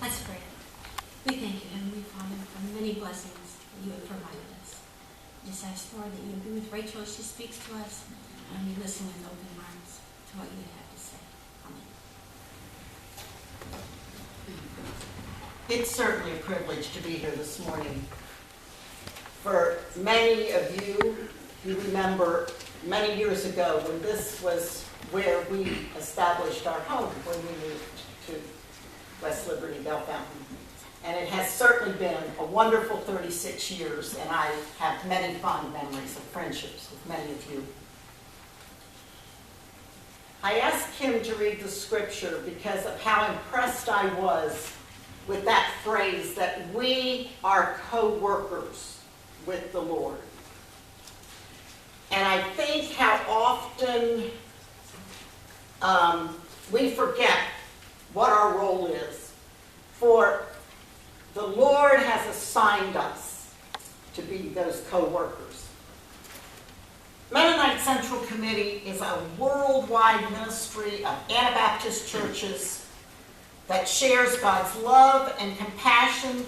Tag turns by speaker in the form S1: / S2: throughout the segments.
S1: Let's pray. We thank you, Heavenly Father, for the many blessings that you have provided us. Just ask, Lord, that you be with Rachel as she speaks to us, and we listen with open arms to what you have to say. Amen.
S2: It's certainly a privilege to be here this morning. For many of you, you remember many years ago when this was where we established our home when we moved to West Liberty, Bell Fountain. And it has certainly been a wonderful 36 years, and I have many fond memories of friendships with many of you. I asked Kim to read the scripture because of how impressed I was with that phrase that we are co-workers with the Lord. And I think how often we forget what our role is. For the Lord has assigned us to be those co-workers. Mennonite Central Committee is a worldwide ministry of Anabaptist churches that shares God's love and compassion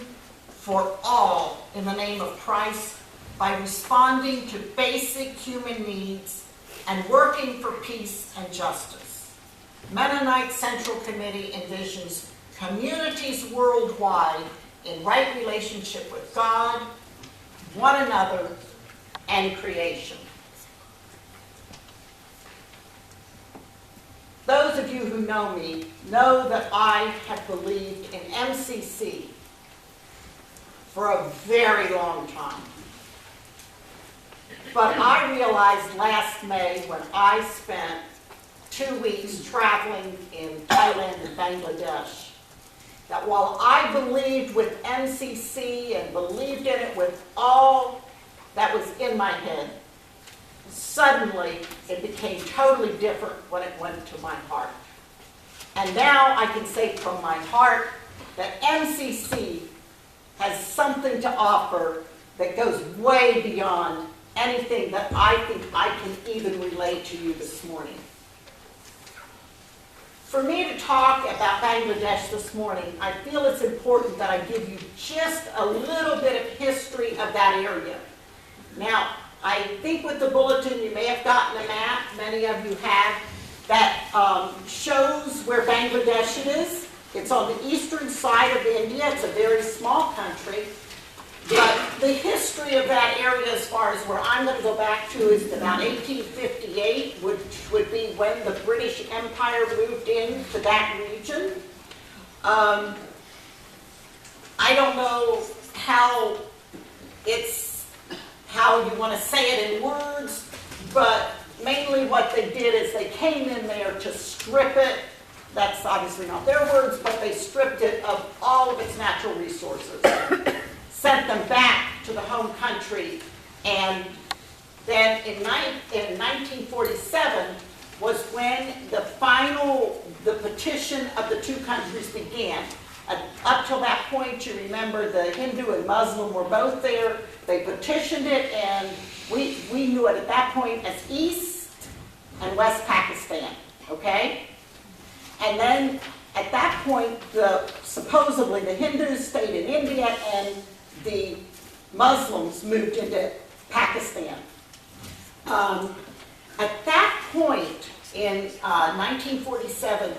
S2: for all in the name of Christ by responding to basic human needs and working for peace and justice. Mennonite Central Committee envisions communities worldwide in right relationship with God, one another, and creation. Those of you who know me know that I have believed in MCC for a very long time. But I realized last May when I spent 2 weeks traveling in Thailand and Bangladesh that while I believed with MCC and believed in it with all that was in my head, suddenly it became totally different when it went to my heart. And now I can say from my heart that MCC has something to offer that goes way beyond anything that I think I can even relate to you this morning. For me to talk about Bangladesh this morning, I feel it's important that I give you just a little bit of history of that area. Now, I think with the bulletin you may have gotten a map, many of you have, that shows where Bangladesh is. It's on the eastern side of India. It's a very small country. But the history of that area, as far as where I'm going to go back to, is about 1858, which would be when the British Empire moved into that region. I don't know how you want to say it in words, but mainly what they did is they came in there to strip it. That's obviously not their words, but they stripped it of all of its natural resources. Sent them back to the home country, and then in 1947 was when the petition of the two countries began. Up till that point, you remember the Hindu and Muslim were both there. They petitioned it, and we knew it at that point as East and West Pakistan, okay? And then at that point, supposedly the Hindus stayed in India, and the Muslims moved into Pakistan. At that point in 1947,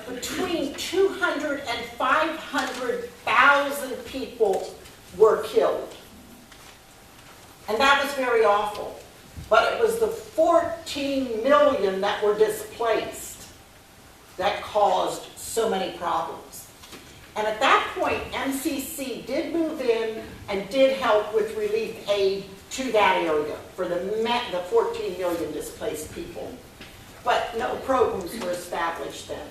S2: between 200 and 500,000 people were killed. And that was very awful. But it was the 14 million that were displaced that caused so many problems. And at that point, MCC did move in and did help with relief aid to that area for the 14 million displaced people. But no programs were established then.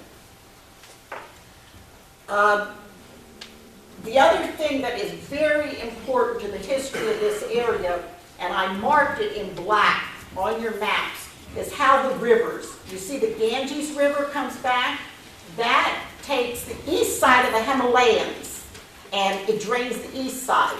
S2: The other thing that is very important to the history of this area, and I marked it in black on your maps, is how the rivers, you see the Ganges River comes back, that takes the east side of the Himalayas and it drains the east side.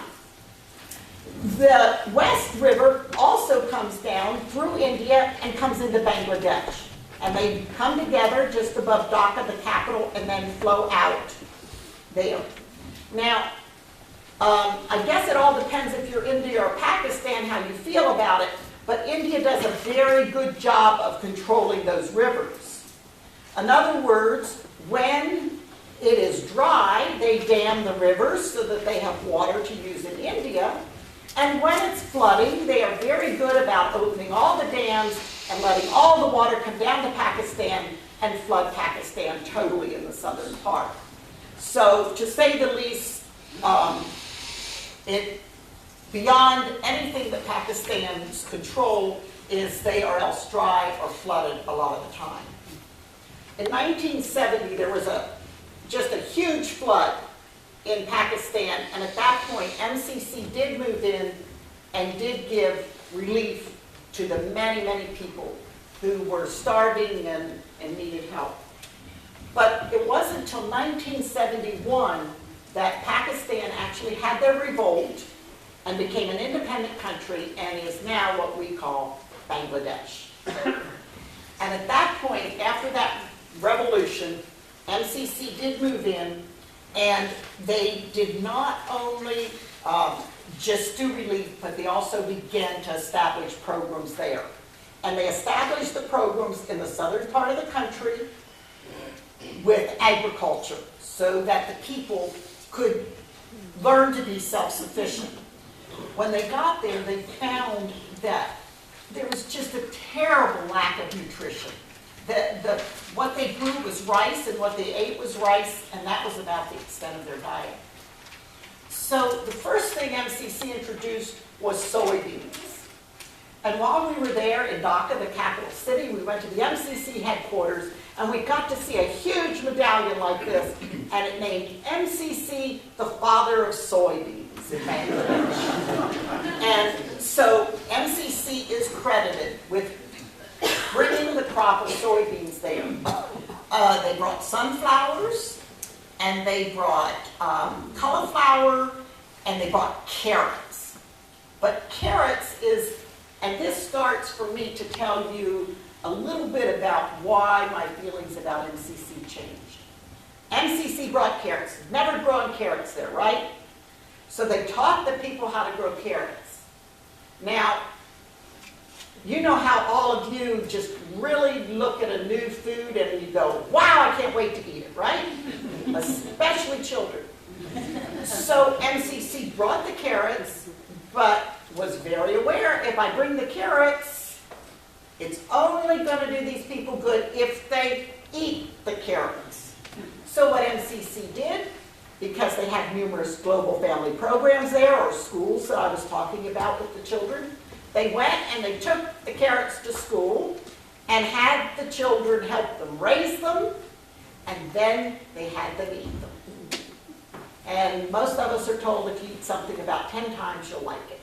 S2: The West River also comes down through India and comes into Bangladesh. And they come together just above Dhaka, the capital, and then flow out. there. Now, I guess it all depends if you're India or Pakistan, how you feel about it, but India does a very good job of controlling those rivers. In other words, when it is dry, they dam the rivers so that they have water to use in India. And when it's flooding, they are very good about opening all the dams and letting all the water come down to Pakistan and flood Pakistan totally in the southern part. So, to say the least, beyond anything that Pakistan's control is they are else dry or flooded a lot of the time. In 1970, there was just a huge flood in Pakistan, and at that point, MCC did move in and did give relief to the many, many people who were starving and needed help. But it wasn't until 1971 that Pakistan actually had their revolt and became an independent country and is now what we call Bangladesh. And at that point, after that revolution, MCC did move in, and they did not only just do relief, but they also began to establish programs there. And they established the programs in the southern part of the country with agriculture so that the people could learn to be self-sufficient. When they got there, they found that there was just a terrible lack of nutrition. What they grew was rice, and what they ate was rice, and that was about the extent of their diet. So the first thing MCC introduced was soybeans. And while we were there in Dhaka, the capital city, we went to the MCC headquarters, and we got to see a huge medallion like this, and it named MCC the father of soybeans in Bangladesh. And so MCC is credited with bringing the crop of soybeans there. They brought sunflowers, and they brought cauliflower, and they brought carrots. But carrots is, and this starts for me to tell you a little bit about why my feelings about MCC changed. MCC brought carrots. Never grown carrots there, right? So they taught the people how to grow carrots. Now, you know how all of you just really look at a new food and you go, wow, I can't wait to eat it, right? Especially children. So MCC brought the carrots, but was very aware, if I bring the carrots, it's only going to do these people good if they eat the carrots. So what MCC did, because they had numerous global family programs there, or schools that I was talking about with the children, they went and they took the carrots to school and had the children help them raise them, and then they had them eat them. And most of us are told if you eat something about 10 times, you'll like it.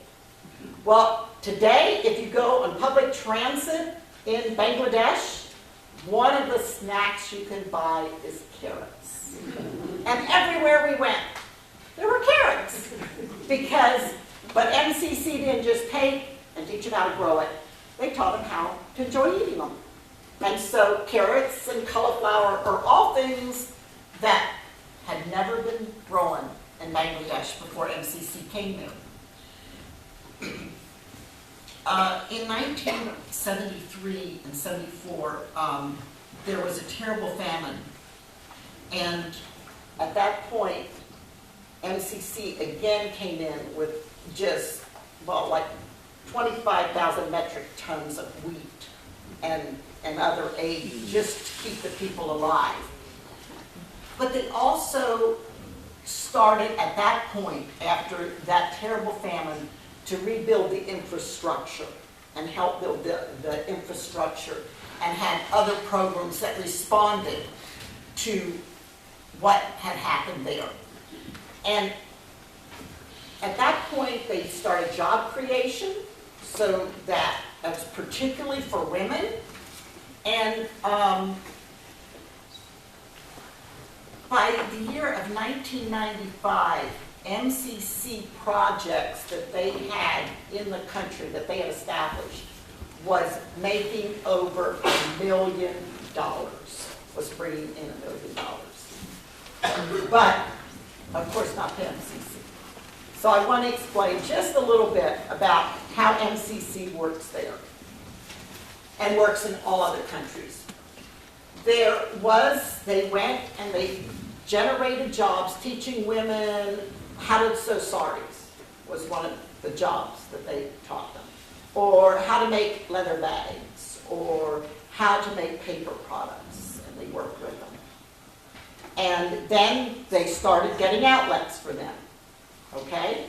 S2: Well, today, if you go on public transit in Bangladesh, one of the snacks you can buy is carrots. And everywhere we went, there were carrots. But MCC didn't just take and teach them how to grow it. They taught them how to enjoy eating them. And so carrots and cauliflower are all things that had never been grown in Bangladesh before MCC came there. In 1973 and 74, there was a terrible famine. And at that point, MCC again came in with just, well, like 25,000 metric tons of wheat and other aid just to keep the people alive. But they also started at that point, after that terrible famine, to rebuild the infrastructure and help build the infrastructure, and had other programs that responded to what had happened there. And at that point, they started job creation, so that's particularly for women. And by the year of 1995, MCC projects that they had in the country, that they had established, was making over $1 million, was bringing in $1 million. But Of course, not to MCC. So I want to explain just a little bit about how MCC works there and works in all other countries. They went and they generated jobs teaching women how to sew saris was one of the jobs that they taught them, or how to make leather bags, or how to make paper products, and they worked with them. And then they started getting outlets for them, okay?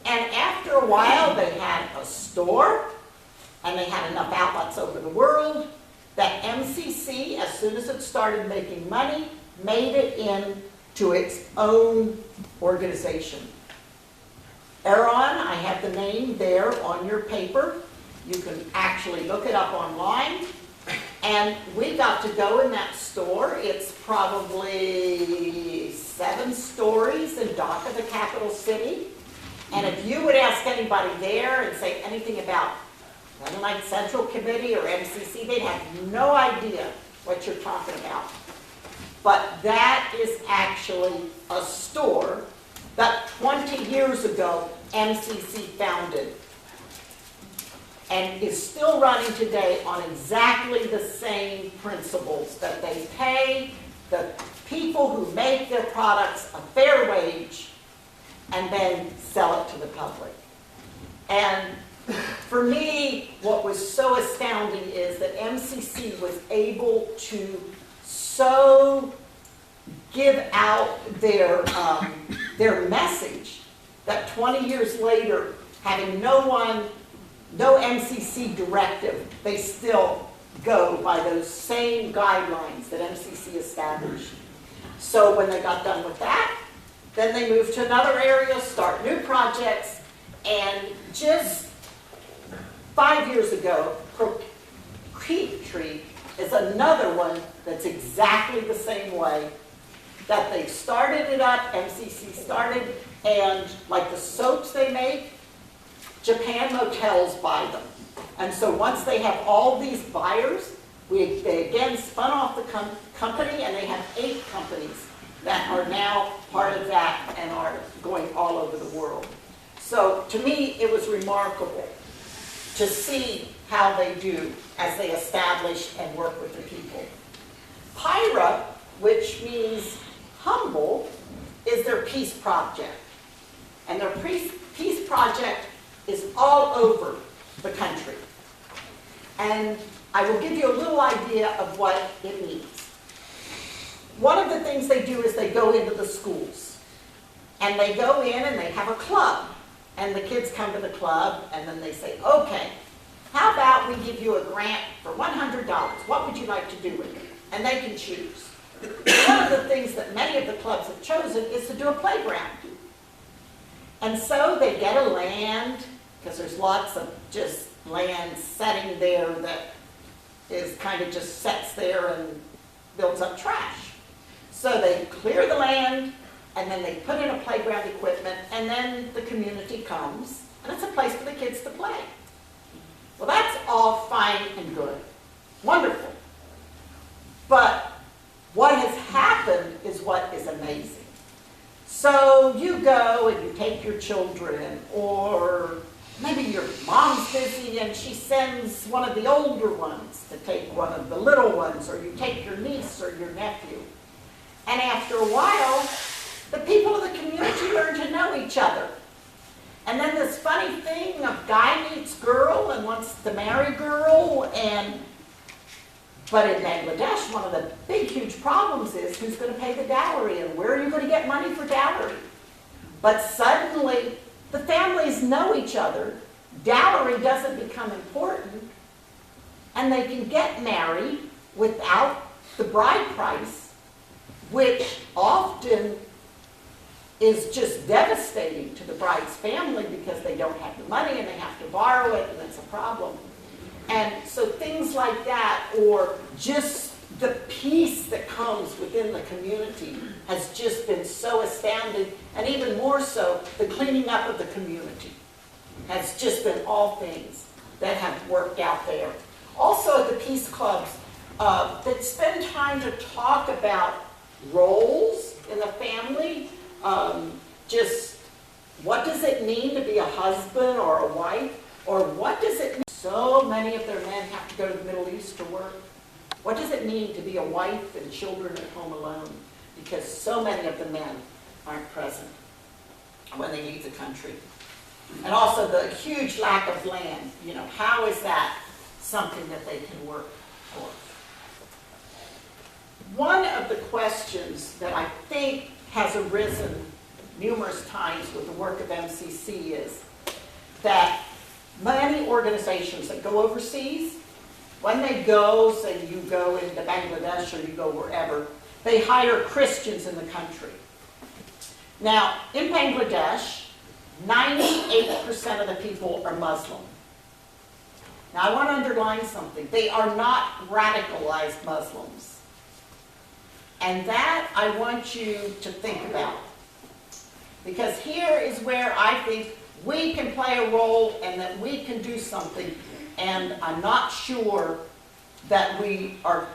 S2: And after a while, they had a store, and they had enough outlets over the world that MCC, as soon as it started making money, made it into its own organization. Aaron, I have the name there on your paper. You can actually look it up online. And we got to go in that store. It's probably 7 stories in Dhaka, the capital city. And if you would ask anybody there and say anything about like Central Committee or MCC, they'd have no idea what you're talking about. But that is actually a store that 20 years ago MCC founded and is still running today on exactly the same principles, that they pay the people who make their products a fair wage and then sell it to the public. And for me, what was so astounding is that MCC was able to so give out their message that 20 years later, having no MCC directive, they still go by those same guidelines that MCC established. So when they got done with that, then they moved to another area, start new projects, and just 5 years ago, Tree is another one that's exactly the same way, that they started it up, MCC started, and like the soaps they make, Japan motels buy them. And so once they have all these buyers, they again spun off the company, and they have 8 companies that are now part of that and are going all over the world. So to me, it was remarkable to see how they do as they establish and work with the people. Pyra, which means humble, is their peace project. And their peace project is all over the country. And I will give you a little idea of what it means. One of the things they do is they go into the schools. And they go in and they have a club. And the kids come to the club and then they say, okay, how about we give you a grant for $100? What would you like to do with it? And they can choose. One of the things that many of the clubs have chosen is to do a playground. And so they get a land, because there's lots of just land setting there that is kind of just sets there and builds up trash. So they clear the land, and then they put in a playground equipment, and then the community comes, and it's a place for the kids to play. Well, that's all fine and good. Wonderful. But what has happened is what is amazing. So you go and you take your children, or maybe your mom's busy and she sends one of the older ones to take one of the little ones, or you take your niece or your nephew. And after a while, the people of the community learn to know each other. And then this funny thing of guy meets girl and wants to marry girl, but in Bangladesh, one of the big, huge problems is who's going to pay the dowry and where are you going to get money for dowry? But suddenly, the families know each other, dowry doesn't become important, and they can get married without the bride price, which often is just devastating to the bride's family because they don't have the money and they have to borrow it, and it's a problem. And so things like that, or just the peace that comes within the community, has just been so astounding. And even more so, the cleaning up of the community has just been all things that have worked out there. Also at the peace clubs, that spend time to talk about roles in the family. just what does it mean to be a husband or a wife? Or what does it mean? So many of their men have to go to the Middle East to work. What does it mean to be a wife and children at home alone? Because so many of the men aren't present when they leave the country. And also the huge lack of land. You know, how is that something that they can work for? One of the questions that I think has arisen numerous times with the work of MCC is that many organizations that go overseas, when they go, say you go into Bangladesh or you go wherever, they hire Christians in the country. Now, in Bangladesh, 98% of the people are Muslim. Now, I want to underline something. They are not radicalized Muslims. And that I want you to think about. Because here is where I think we can play a role and that we can do something. And I'm not sure that we are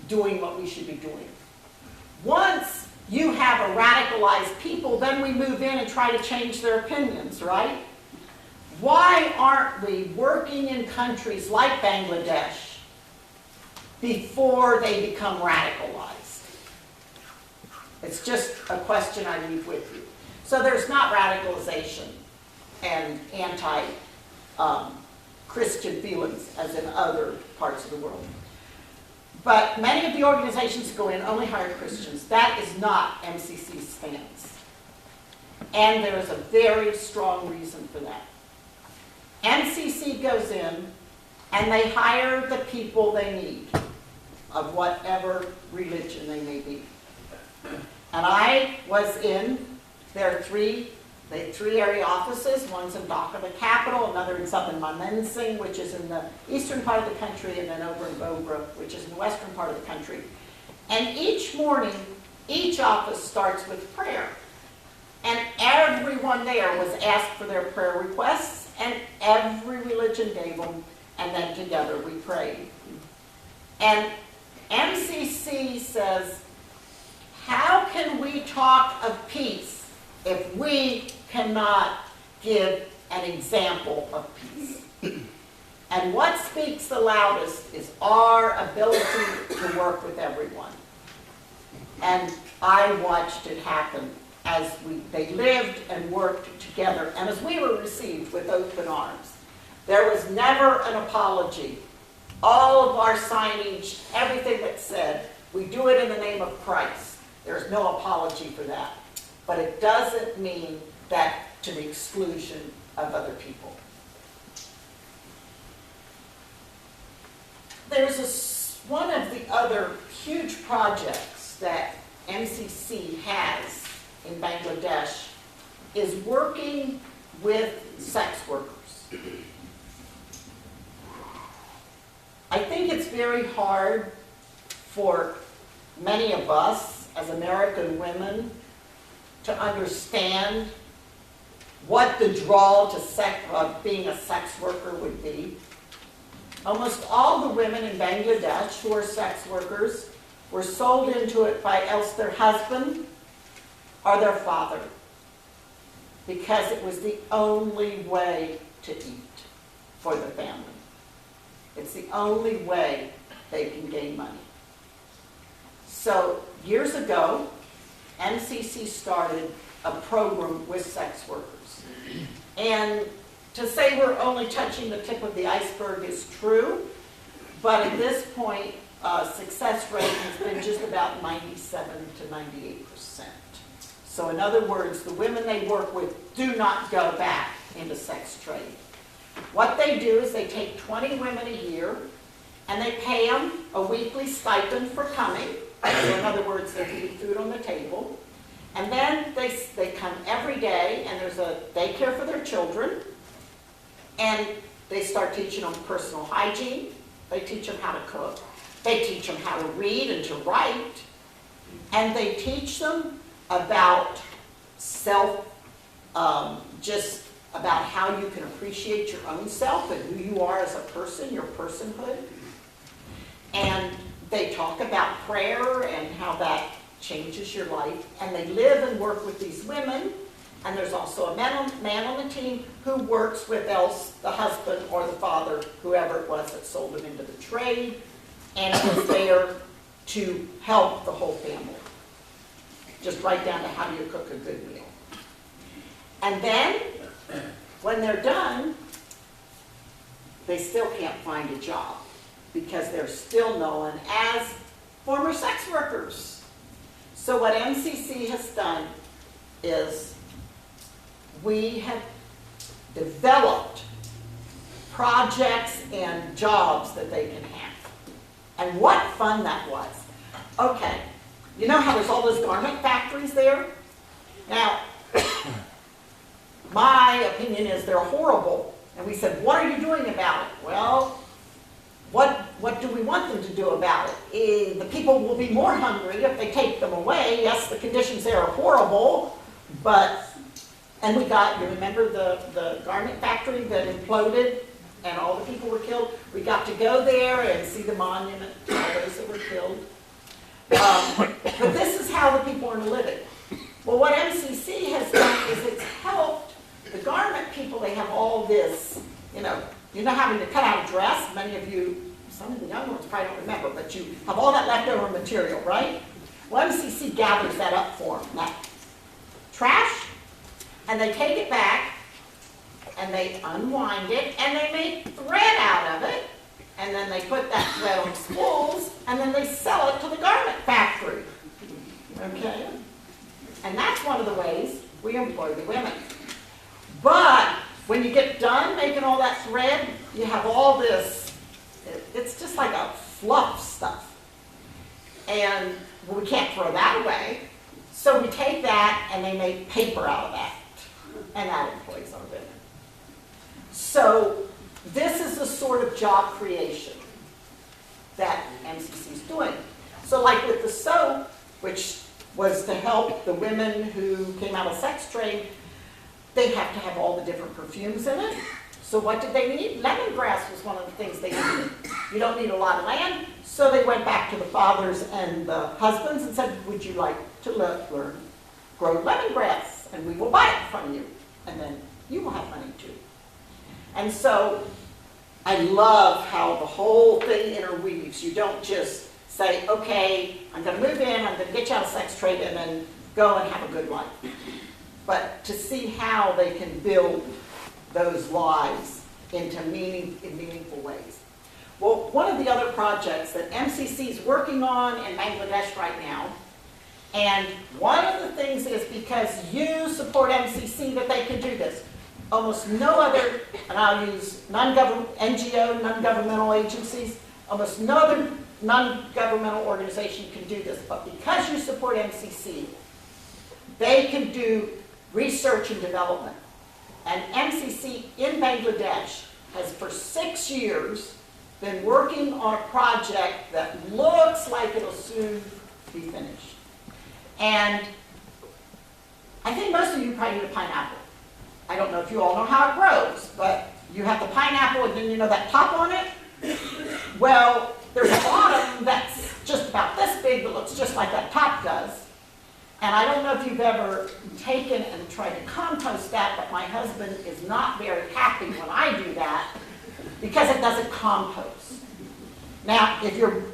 S2: doing what we should be doing. Once you have a radicalized people, then we move in and try to change their opinions, right? Why aren't we working in countries like Bangladesh before they become radicalized? It's just a question I leave with you. So there's not radicalization and anti-Christian feelings as in other parts of the world. But many of the organizations that go in only hire Christians. That is not MCC's stance. And there is a very strong reason for that. MCC goes in and they hire the people they need of whatever religion they may be. And I was in their three area offices. One's in Dhaka, the capital, another in southern Mymensingh, which is in the eastern part of the country, and then over in Bogra, which is in the western part of the country. And each morning, each office starts with prayer. And everyone there was asked for their prayer requests, and every religion gave them, and then together we prayed. And MCC says, how can we talk of peace if we cannot give an example of peace? And what speaks the loudest is our ability to work with everyone. And I watched it happen as they lived and worked together, and as we were received with open arms. There was never an apology. All of our signage, everything that said, we do it in the name of Christ. There's no apology for that. But it doesn't mean that to the exclusion of other people. There's one of the other huge projects that MCC has in Bangladesh is working with sex workers. I think it's very hard for many of us as American women to understand what the draw to being a sex worker would be. Almost all the women in Bangladesh who are sex workers were sold into it by else their husband or their father, because it was the only way to eat for the family. It's the only way they can gain money. So years ago, MCC started a program with sex workers. And to say we're only touching the tip of the iceberg is true, but at this point, success rate has been just about 97 to 98%. So in other words, the women they work with do not go back into sex trade. What they do is they take 20 women a year and they pay them a weekly stipend for coming. So in other words, they leave food on the table. And then they come every day, and there's a daycare for their children. And they start teaching them personal hygiene. They teach them how to cook. They teach them how to read and to write. And they teach them about just about how you can appreciate your own self and who you are as a person, your personhood. And they talk about prayer and how that changes your life. And they live and work with these women. And there's also a man on the team who works with else the husband or the father, whoever it was that sold him into the trade, and is there to help the whole family. Just right down to how do you cook a good meal. And then, when they're done, they still can't find a job because they're still known as former sex workers. So what MCC has done is we have developed projects and jobs that they can have. And what fun that was. Okay, you know how there's all those garment factories there? Now, my opinion is they're horrible. And we said, what are you doing about it? Well, what do we want them to do about it? The people will be more hungry if they take them away. Yes, the conditions there are horrible, but, and we got, you remember the garment factory that imploded and all the people were killed? We got to go there and see the monument to all those that were killed. But this is how the people are living. Well, what MCC has done is it's helped the garment people. They have all this, you know having to cut out a dress. Many of you, some of the young ones probably don't remember, but you have all that leftover material, right? Well, MCC gathers that up for them, that trash, and they take it back, and they unwind it, and they make thread out of it, and then they put that thread on spools, and then they sell it to the garment factory. Okay? And that's one of the ways we employ the women. But when you get done making all that thread, you have all this, it's just like a fluff stuff. And we can't throw that away. So we take that and they make paper out of that. And that employs our women. So this is the sort of job creation that MCC is doing. So like with the soap, which was to help the women who came out of sex trade, they have to have all the different perfumes in it. So what did they need? Lemongrass was one of the things they needed. You don't need a lot of land. So they went back to the fathers and the husbands and said, would you like to learn grow lemongrass? And we will buy it from you. And then you will have money too. And so I love how the whole thing interweaves. You don't just say, okay, I'm going to move in, I'm going to get you out of sex trade, and then go and have a good life. But to see how they can build those lives into meaningful ways. Well, one of the other projects that MCC is working on in Bangladesh right now, and one of the things is because you support MCC that they can do this. Almost no other, and I'll use NGO, non-governmental agencies, almost no other non-governmental organization can do this. But because you support MCC, they can do research and development. And MCC in Bangladesh has for 6 years been working on a project that looks like it'll soon be finished. And I think most of you probably need a pineapple. I don't know if you all know how it grows, but you have the pineapple and then you know that top on it? Well, there's a bottom that's just about this big that looks just like that top does. And I don't know if you've ever taken and tried to compost that, but my husband is not very happy when I do that because it doesn't compost. Now, if you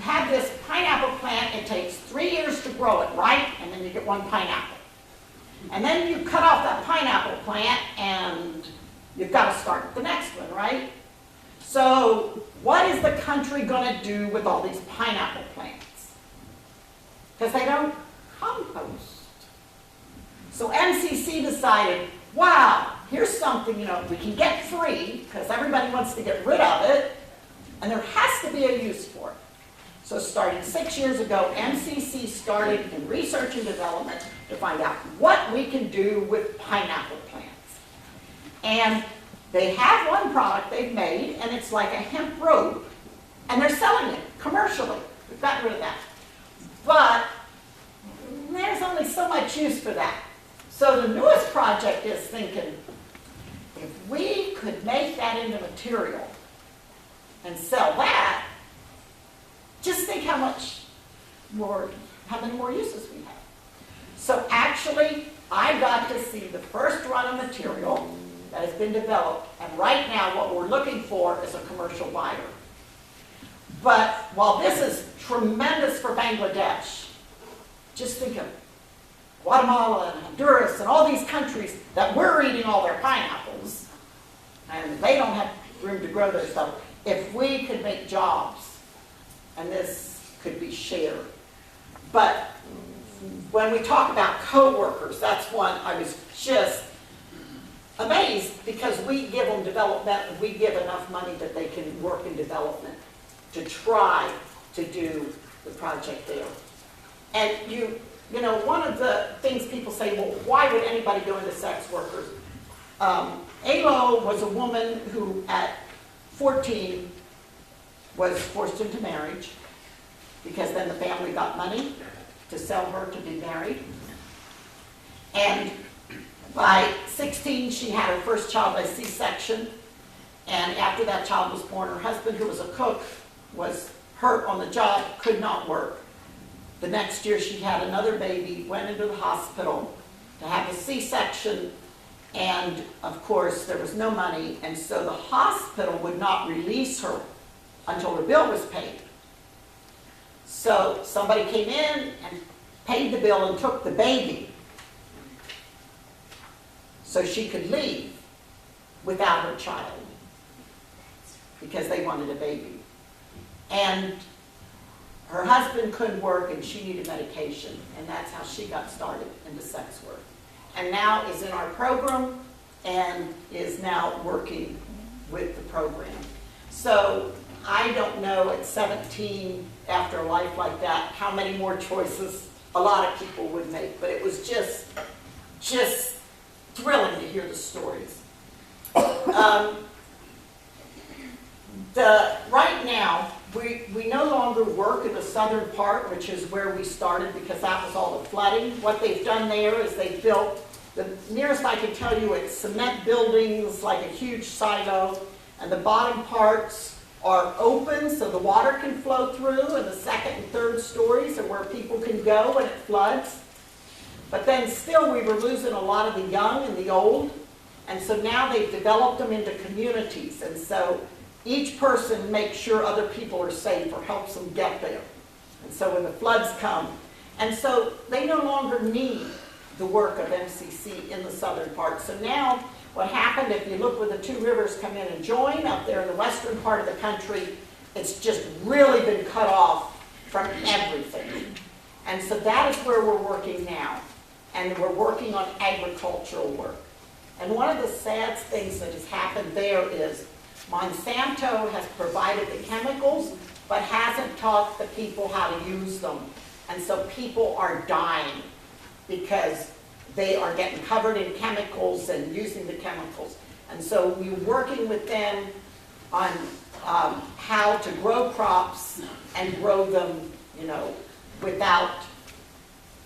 S2: have this pineapple plant, it takes 3 years to grow it, right? And then you get one pineapple. And then you cut off that pineapple plant and you've got to start the next one, right? So what is the country going to do with all these pineapple plants? Because they don't compost. So MCC decided, wow, here's something, we can get free because everybody wants to get rid of it, and there has to be a use for it. So starting 6 years ago, MCC started in research and development to find out what we can do with pineapple plants. And they have one product they've made, and it's like a hemp rope, and they're selling it commercially. We've gotten rid of that. But there's only so much use for that. So the newest project is thinking, if we could make that into material and sell that, just think how much more how many more uses we have. So actually, I got to see the first run of material that has been developed, and right now what we're looking for is a commercial buyer. But while this is tremendous for Bangladesh, just think of Guatemala and Honduras and all these countries that we're eating all their pineapples, and they don't have room to grow their stuff. If we could make jobs, and this could be shared. But when we talk about co-workers, that's one I was just amazed, because we give them development, and we give enough money that they can work in development to try to do the project there. And you know, one of the things people say, well, why would anybody go into sex workers? Alo was a woman who at 14 was forced into marriage, because then the family got money to sell her to be married. And by 16, she had her first child by C-section. And after that child was born, her husband, who was a cook, was hurt on the job, could not work. The next year, she had another baby, went into the hospital to have a C-section, and of course, there was no money, and so the hospital would not release her until her bill was paid. So somebody came in and paid the bill and took the baby so she could leave without her child, because they wanted a baby. And her husband couldn't work and she needed medication, and that's how she got started into sex work. And now is in our program and is now working with the program. So I don't know at 17, after a life like that, how many more choices a lot of people would make, but it was just thrilling to hear the stories. Right now, we no longer work in the southern part, which is where we started, because that was all the flooding. What they've done there is they've built, the nearest I can tell you, it's cement buildings, like a huge silo, and the bottom parts are open so the water can flow through, and the second and third stories are where people can go when it floods. But then still we were losing a lot of the young and the old, and so now they've developed them into communities, and so each person makes sure other people are safe or helps them get there. And so when the floods come, and so they no longer need the work of MCC in the southern part. So now what happened, if you look where the two rivers come in and join up there in the western part of the country, it's just really been cut off from everything. And so that is where we're working now. And we're working on agricultural work. And one of the sad things that has happened there is Monsanto has provided the chemicals, but hasn't taught the people how to use them. And so people are dying because they are getting covered in chemicals and using the chemicals. And so we're working with them on how to grow crops and grow them, you know, without,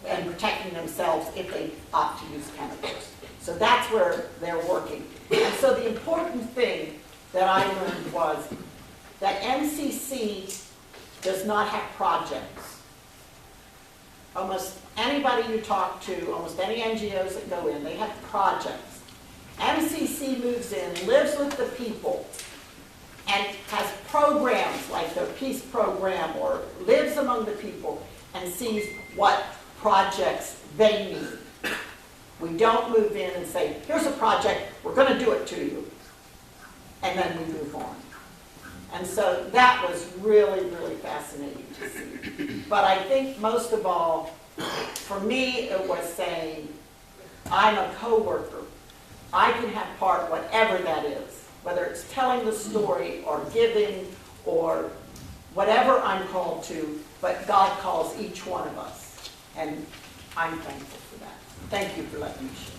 S2: and protecting themselves if they opt to use chemicals. So that's where they're working. And so the important thing that I learned was that MCC does not have projects. Almost anybody you talk to, almost any NGOs that go in, they have projects. MCC moves in, lives with the people, and has programs like their peace program, or lives among the people and sees what projects they need. We don't move in and say, here's a project, we're going to do it to you. And then we move on. And so that was really, really fascinating to see. But I think most of all, for me, it was saying, I'm a co-worker. I can have part, whatever that is, whether it's telling the story or giving or whatever I'm called to, but God calls each one of us. And I'm thankful for that. Thank you for letting me share.